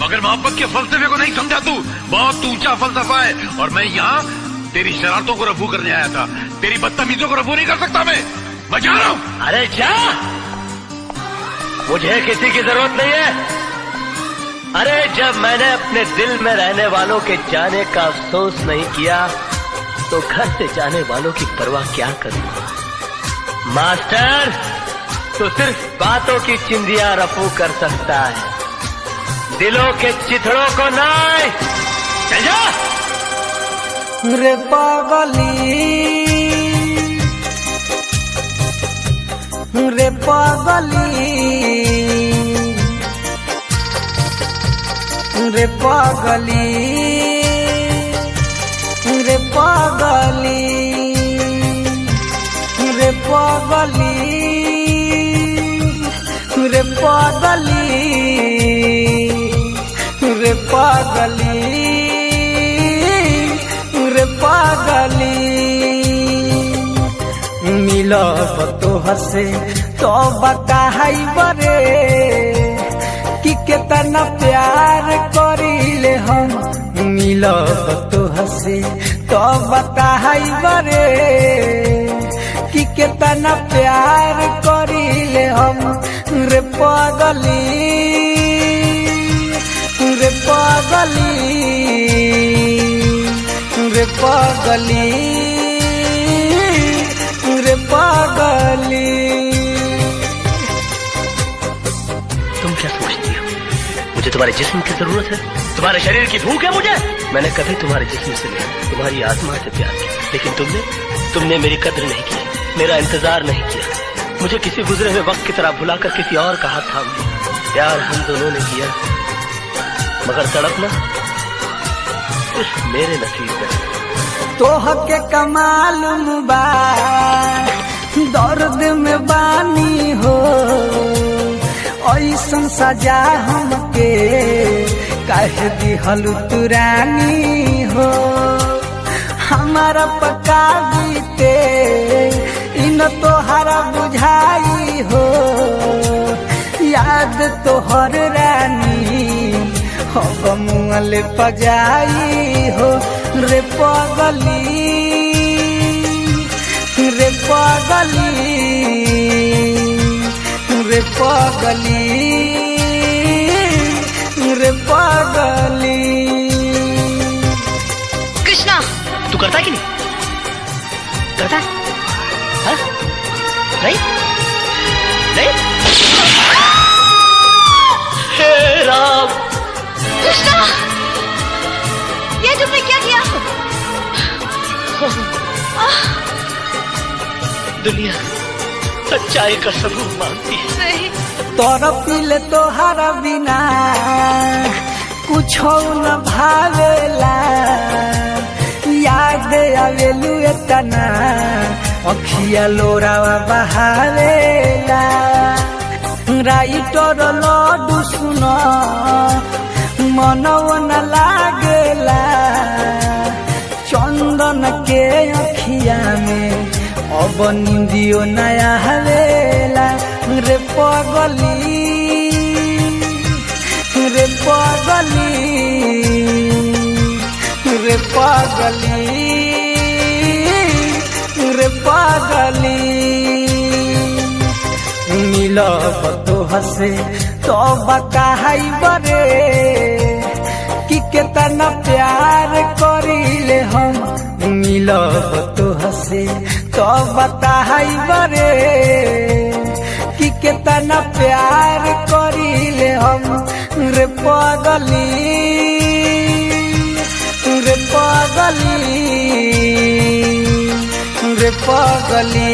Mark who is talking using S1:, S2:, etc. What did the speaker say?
S1: मगर मोहब्बत के फलसफे को नहीं समझा तू। बहुत ऊंचा फलसफा है और मैं यहाँ तेरी शरारतों को रफू करने आया था। तेरी बदतमीजों को रफू नहीं कर सकता मैं जा रहा हूँ।
S2: अरे जा, मुझे किसी की जरूरत नहीं है। अरे जब मैंने अपने दिल में रहने वालों के जाने का अफसोस नहीं किया तो घर से जाने वालों की परवाह क्या करूंगा। मास्टर तो सिर्फ बातों की चिंदियां रफू कर सकता है, दिलों के चिथड़ों को नहीं। चल जा।
S3: रे पागली, रे पागली, रे पागली, रे पागली, रे पागली, रे पागली, रे पागली, रे पागली। मिलब तो हसे तो बताई बरे कि कितना प्यार करीले हम। मिलब तो हसे तो बताई बरे कि कितना प्यार करीले हम। रे पागली, रे पागली, रे पागली, रे पागली।
S2: तुम क्या सोचती हो मुझे तुम्हारे जिस्म की जरूरत है? तुम्हारे शरीर की भूख है मुझे? मैंने कभी तुम्हारे जिस्म से नहीं, तुम्हारी आत्मा से प्यार किया, लेकिन तुमने मेरी कद्र नहीं की, मेरा इंतजार नहीं किया। मुझे किसी गुजरे हुए वक्त की तरह भुलाकर किसी और का हाथ थाम लिया। प्यार हम दोनों ने किया, मगर तड़पना सिर्फ मेरे नसीब में।
S3: तोह के कमाल मुबा दर्द में बानी हो, ऐसन सजा हमके काहे दिहल तुरानी हो। हमारा पका बीते इन तोहरा बुझाई हो, याद तोहर रानी हो मुँहले पजाई हो। रे पागली, रे पागली, रे पागली, रे पागली।
S4: कृष्णा,
S2: तू करता कि नहीं? करता है? हाँ? नहीं? नहीं? हे राम!
S4: कृष्णा, ये तुमने क्या किया?
S2: दुनिया सच्चाई का सबूत मांगती है।
S4: नहीं।
S3: तोरा पीले तोहरा बिना कुछ न भावेला, याद आवेलू एतना अखिया लोरावा बहावेला। राइटर लड्डू सुन मनव न लागेला, चंदन के अखिया में अब निंदियो नया हवेला। रे पागली, रे पागली, रे पागली, रे पागली। मिलब तो हसे तो बताई बरे कि कितना प्यार करीले हम। मिलब तो हसे तो बताई बरे कि कितना प्यार करीले हम। रे पागली, रे पागली, रे पागली।